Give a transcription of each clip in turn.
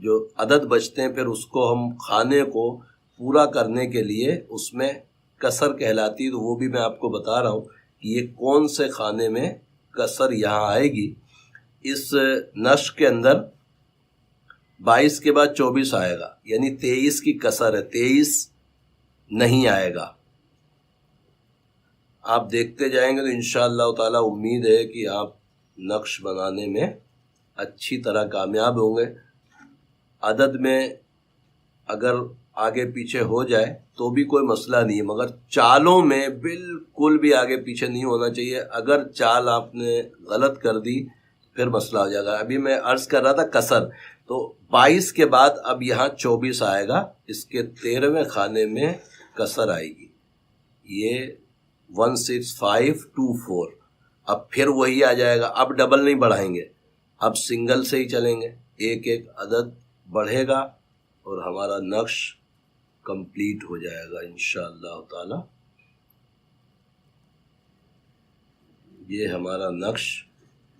جو عدد بچتے ہیں پھر اس کو ہم کھانے کو پورا کرنے کے لیے اس میں کسر کہلاتی ہے، تو وہ بھی میں آپ کو بتا رہا ہوں کہ یہ کون سے کھانے میں کسر یہاں آئے گی۔ اس نشق کے اندر 22 کے بعد 24 آئے گا، یعنی 23 کی کسر ہے، 23 نہیں آئے گا۔ آپ دیکھتے جائیں گے تو انشاءاللہ تعالی امید ہے کہ آپ نقش بنانے میں اچھی طرح کامیاب ہوں گے۔ عدد میں اگر آگے پیچھے ہو جائے تو بھی کوئی مسئلہ نہیں ہے، مگر چالوں میں بالکل بھی آگے پیچھے نہیں ہونا چاہیے۔ اگر چال آپ نے غلط کر دی پھر مسئلہ ہو جائے گا۔ ابھی میں عرض کر رہا تھا کسر، تو 22 کے بعد اب یہاں 24 آئے گا، اس کے 13ویں کھانے میں کسر آئے گی، یہ 16524۔ اب پھر وہی آ جائے گا، اب ڈبل نہیں بڑھائیں گے، اب سنگل سے ہی چلیں گے، ایک ایک عدد بڑھے گا اور ہمارا نقش کمپلیٹ ہو جائے گا انشاءاللہ تعالی۔ یہ ہمارا نقش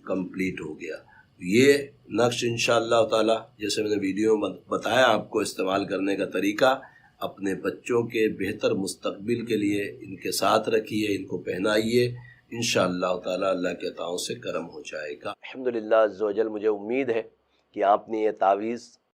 کمپلیٹ ہو گیا۔ یہ نقش انشاءاللہ تعالی جیسے میں نے ویڈیو میں بتایا آپ کو استعمال کرنے کا طریقہ، اپنے بچوں کے بہتر مستقبل کے لیے ان کے ساتھ رکھیے، ان کو پہنائیے، انشاءاللہ تعالی اللہ کے عطاؤں سے کرم ہو جائے گا۔ الحمدللہ عز و جل، مجھے امید ہے کہ آپ نے یہ تعویذ